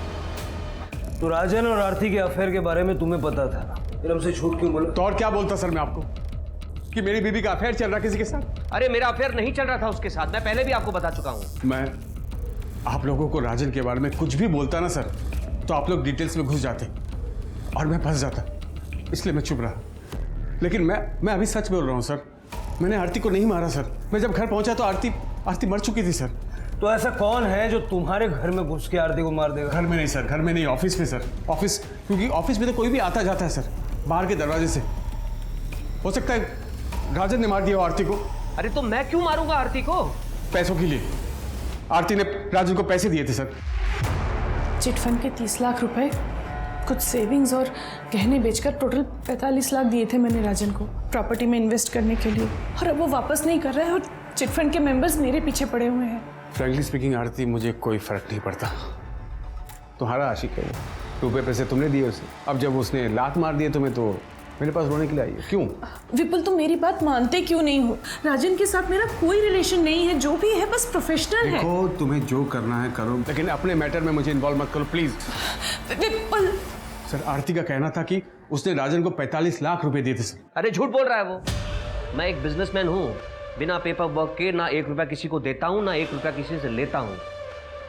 तो राजन और आरती के अफेयर के बारे में तुम्हें पता था, फिर हमसे झूठ क्यों बोला? तो और क्या बोलता सर मैं आपको कि मेरी बीबी का अफेयर चल रहा किसी के साथ? अरे मेरा अफेयर नहीं चल रहा था उसके साथ, मैं पहले भी आपको बता चुका हूं। मैं आप लोगों को राजन के बारे में कुछ भी बोलता ना सर तो आप लोग डिटेल्स में घुस जाते और मैं फंस जाता, इसलिए मैं चुप रहा। लेकिन मैं अभी सच बोल रहा हूँ सर। मैंने आरती को नहीं मारा सर। मैं जब घर पहुंचा तो आरती मर चुकी थी सर। तो ऐसा कौन है जो तुम्हारे घर में घुस के आरती को मार देगा? घर में नहीं सर, घर में नहीं, ऑफिस में सर। ऑफिस, क्योंकि ऑफिस में तो कोई भी आता जाता है सर, बाहर के दरवाजे से। हो सकता है राजन ने मार दिया आरती को। अरे तो मैं क्यों मारूंगा आरती को? पैसों के लिए। आरती ने राजन को पैसे दिए थे सर। चिटफंड के 30 लाख रुपए, कुछ सेविंग्स और गहने बेचकर टोटल 45 लाख दिए थे मैंने राजन को प्रॉपर्टी में इन्वेस्ट करने के लिए, और अब वो वापस नहीं कर रहा है और चिटफंड के मेंबर्स मेरे पीछे पड़े हुए हैं। फ्रैंकली स्पीकिंग आरती, मुझे कोई फर्क नहीं पड़ता। तुम्हारा आशिक है वो, रुपए पैसे तुमने दिए उसे। अब जब उसने लात मार दिए तुम्हें तो मेरे पास रोने के लिए आई है। क्यों? विपुल, तुम मेरी बात मानते क्यों नहीं हो? राजन के साथ मेरा कोई रिलेशन नहीं है, जो भी है बस प्रोफेशनल है। देखो, तुम्हें जो करना है करो, लेकिन अपने मैटर में मुझे इन्वॉल्व मत करो प्लीज। विपुल सर, आरती का कहना था कि उसने राजन को 45 लाख रुपए दिए थे सर। अरे झूठ बोल रहा है वो। मैं एक बिजनेसमैन हूँ, बिना पेपर वर्क के ना 1 रुपया किसी को देता हूँ, ना 1 रुपया किसी से लेता हूँ।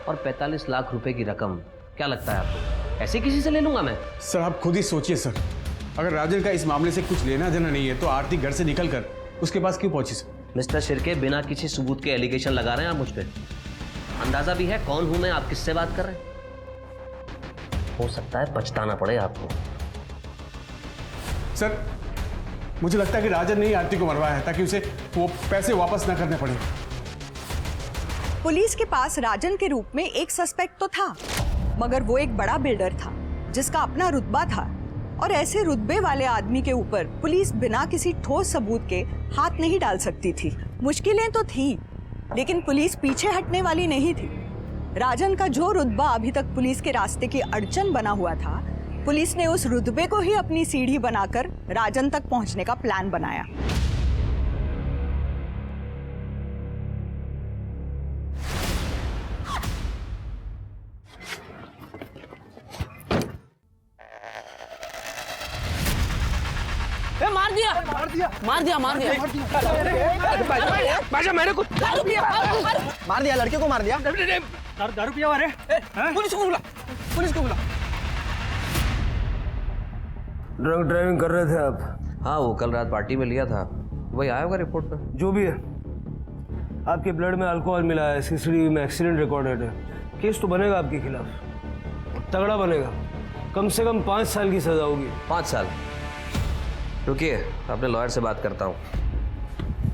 और 45 लाख रुपए की रकम क्या लगता है आपको ऐसे किसी से ले लूंगा मैं? सर, आप खुद ही सोचिए सर, अगर राजन का इस मामले से कुछ लेना देना नहीं है तो आरती घर से निकलकर उसके पास क्यों पहुंची सर? मिस्टर शिर्के, बिना किसी सबूत के एलिगेशन लगा रहे हैं आप मुझ पे। अंदाजा भी है कौन हूं मैं, आप किससे बात कर रहे हैं? हो सकता है पछताना पड़े आपको। सर, मुझे लगता है कि राजन ने ही आरती को मरवाया है ताकि उसे वो पैसे वापस ना करने पड़े। पुलिस के पास राजन के रूप में एक सस्पेक्ट तो था, मगर वो एक बड़ा बिल्डर था जिसका अपना रुतबा था, और ऐसे रुतबे वाले आदमी के ऊपर पुलिस बिना किसी ठोस सबूत के हाथ नहीं डाल सकती थी। मुश्किलें तो थी, लेकिन पुलिस पीछे हटने वाली नहीं थी। राजन का जो रुतबा अभी तक पुलिस के रास्ते की अड़चन बना हुआ था, पुलिस ने उस रुतबे को ही अपनी सीढ़ी बनाकर राजन तक पहुंचने का प्लान बनाया। मार दिया मैंने कुछ मार दिया, लड़के को मार दिया। दारू पिया हुआ है। पुलिस को बुला। ड्रंक ड्राइविंग कर रहे थे आप? हाँ, वो कल रात पार्टी में लिया था, वही आया होगा रिपोर्ट में। जो भी है, आपके ब्लड में अल्कोहल मिला है, सीसीटीवी में एक्सीडेंट रिकॉर्डेड है। केस तो बनेगा आपके खिलाफ, तगड़ा बनेगा। कम से कम 5 साल की सजा होगी। 5 साल? रुकिए, अपने लॉयर से बात करता हूँ।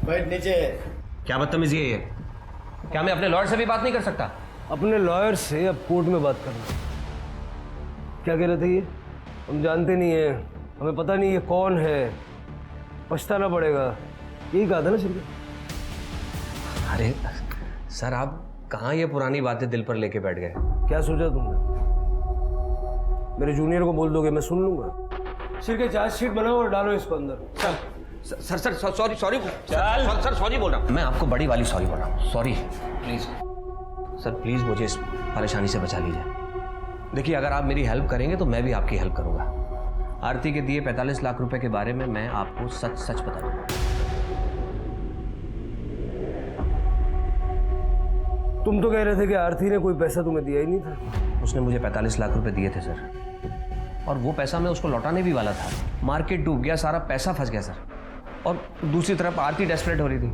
बैठ नीचे। क्या बदतमीजी है ये? क्या मैं अपने लॉयर से भी बात नहीं कर सकता? अपने लॉयर से अब कोर्ट में बात करना। क्या कह रहे थे ये? हम जानते नहीं है, हमें पता नहीं ये कौन है, पछताना पड़ेगा, यही कहा था ना शिर्के? अरे सर, आप कहाँ ये पुरानी बातें दिल पर लेके बैठ गए? क्या सोचा तुमने? मेरे जूनियर को बोल दोगे, मैं सुन लूंगा। शिर्के, चार्जशीट बनाओ और डालो इसको अंदर। सर सॉरी सर, सॉरी बोल रहा हूँ मैं आपको, बड़ी वाली सॉरी बोल रहा हूँ। सॉरी, प्लीज सर, प्लीज मुझे इस परेशानी से बचा लीजिए। देखिए, अगर आप मेरी हेल्प करेंगे तो मैं भी आपकी हेल्प करूंगा। आरती के दिए 45 लाख रुपए के बारे में मैं आपको सच बता दूंगा। तुम तो कह रहे थे कि आरती ने कोई पैसा तुम्हें दिया ही नहीं था। उसने मुझे 45 लाख रुपए दिए थे सर, और वो पैसा मैं उसको लौटाने भी वाला था। मार्केट डूब गया, सारा पैसा फंस गया सर। और दूसरी तरफ आरती डेस्परेट हो रही थी,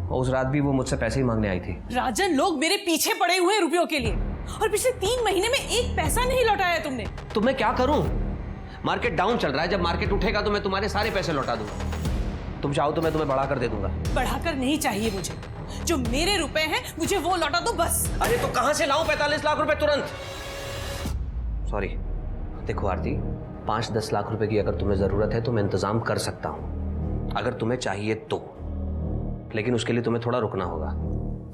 और उस रात भी वो मुझसे पैसे ही मांगने आई थी। राजन, लोग मेरे पीछे पड़े हुए हैं रुपयों के लिए, और पिछले 3 महीने में एक पैसा नहीं लौटाया तुमने। तो मैं क्या करूं? मार्केट डाउन चल रहा है, जब मार्केट उठेगा तो मैं तुम्हारे सारे पैसे लौटा दूंगा। तुम चाहो तो मैं तुम्हें बढ़ाकर दे दूंगा। बढ़ाकर नहीं चाहिए मुझे, जो मेरे रुपए हैं मुझे वो लौटा दो बस। अरे तो कहां से लाऊं 45 लाख रुपए तुरंत? सॉरी, देखो आरती, 5-10 लाख रुपए की अगर तुम्हें जरूरत है तो मैं इंतजाम कर सकता हूं, अगर तुम्हें चाहिए तो। लेकिन उसके लिए तुम्हें थोड़ा रुकना होगा।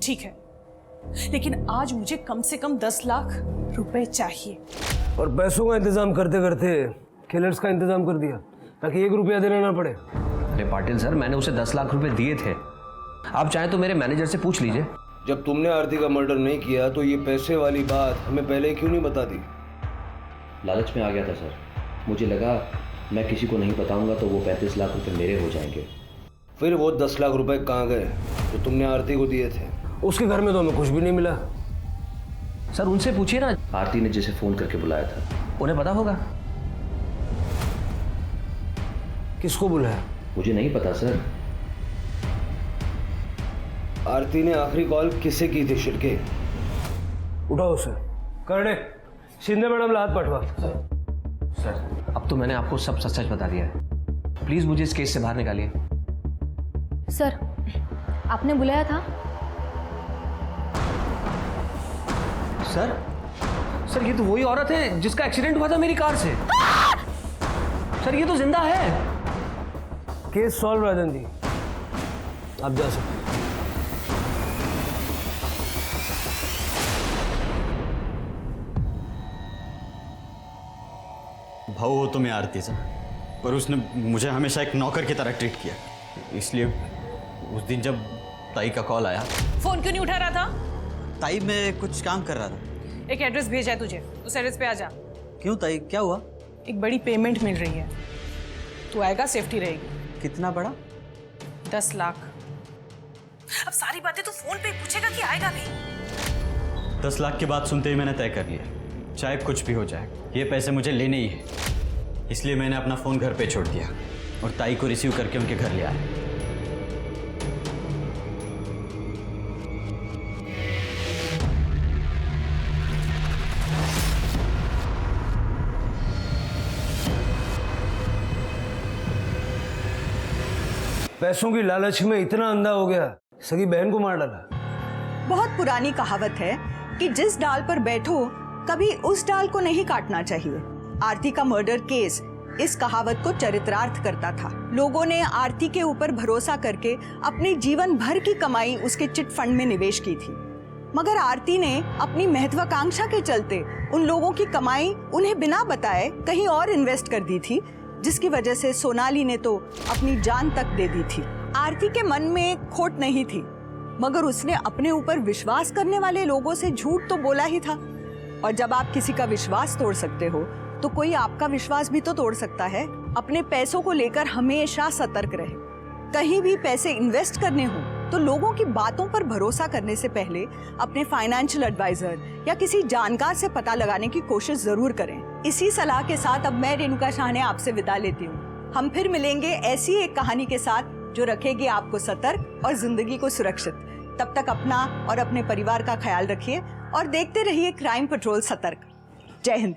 ठीक है, लेकिन आज मुझे कम से कम 10 लाख रुपए चाहिए। और पैसों का इंतजाम करते करते किलर्स का इंतजाम कर दिया ताकि 1 रुपया देना ना पड़े। अरे पाटिल सर, मैंने उसे 10 लाख रुपए दिए थे। आप चाहें तो मेरे मैनेजर से पूछ लीजिए। जब तुमने आरती का मर्डर नहीं किया तो ये पैसे वाली बात हमें पहले क्यों नहीं बता दी? लालच में आ गया था सर, मुझे लगा मैं किसी को नहीं बताऊंगा तो वो 35 लाख रुपए मेरे हो जाएंगे। फिर वो 10 लाख रुपए कहाँ गए जो तुमने आरती को दिए थे? उसके घर में तो हमें कुछ भी नहीं मिला। सर उनसे पूछिए ना, आरती ने जिसे फोन करके बुलाया था उन्हें पता होगा। किसको बुलाया? मुझे नहीं पता सर, आरती ने आखिरी कॉल किसे की थी? शिर्के, उठाओ उसे। करने शिंदे मैडम ला हाथ पटवा। सर अब तो मैंने आपको सब सच सच बता दिया है, प्लीज मुझे इस केस से बाहर निकालिए। सर आपने बुलाया था? सर ये तो वही औरत है जिसका एक्सीडेंट हुआ था मेरी कार से। सर ये तो जिंदा है। केस सॉल्व राजन जी, आप जा सकते। भाऊ हो तो मैं आरती से, पर उसने मुझे हमेशा एक नौकर की तरह ट्रीट किया। इसलिए उस दिन जब ताई का कॉल आया। फोन क्यों नहीं उठा रहा था? ताई मैं कुछ काम कर रहा था। एक एड्रेस भेजा है तुझे, उस एड्रेस पे आ जा। क्यों ताई, क्या हुआ? एक बड़ी पेमेंट मिल रही है, तू आएगा, सेफ्टी रहेगी। कितना बड़ा? 10 लाख। अब सारी बातें तो फोन पे पूछेगा कि आएगा भी? 10 लाख की बात सुनते ही मैंने तय कर लिया, चाहे कुछ भी हो जाए ये पैसे मुझे लेने ही है। इसलिए मैंने अपना फ़ोन घर पे छोड़ दिया और ताई को रिसीव करके उनके घर ले आया। पैसों की लालच में इतना अंधा हो गया, सगी बहन को मार डाला। बहुत पुरानी कहावत है कि जिस डाल पर बैठो कभी उस डाल को नहीं काटना चाहिए। आरती का मर्डर केस इस कहावत को चरितार्थ करता था। लोगों ने आरती के ऊपर भरोसा करके अपने जीवन भर की कमाई उसके चिट फंड में निवेश की थी, मगर आरती ने अपनी महत्वाकांक्षा के चलते उन लोगों की कमाई उन्हें बिना बताए कहीं और इन्वेस्ट कर दी थी, जिसकी वजह से सोनाली ने तो अपनी जान तक दे दी थी। आरती के मन में खोट नहीं थी, मगर उसने अपने ऊपर विश्वास करने वाले लोगों से झूठ तो बोला ही था। और जब आप किसी का विश्वास तोड़ सकते हो तो कोई आपका विश्वास भी तो तोड़ सकता है। अपने पैसों को लेकर हमेशा सतर्क रहे। कहीं भी पैसे इन्वेस्ट करने हो तो लोगों की बातों पर भरोसा करने से पहले अपने फाइनेंशियल एडवाइजर या किसी जानकार से पता लगाने की कोशिश जरूर करें। इसी सलाह के साथ अब मैं रेणुका शाहने आपसे विदा लेती हूँ। हम फिर मिलेंगे ऐसी एक कहानी के साथ जो रखेगी आपको सतर्क और जिंदगी को सुरक्षित। तब तक अपना और अपने परिवार का ख्याल रखिए और देखते रहिए क्राइम पेट्रोल सतर्क। जय हिंद।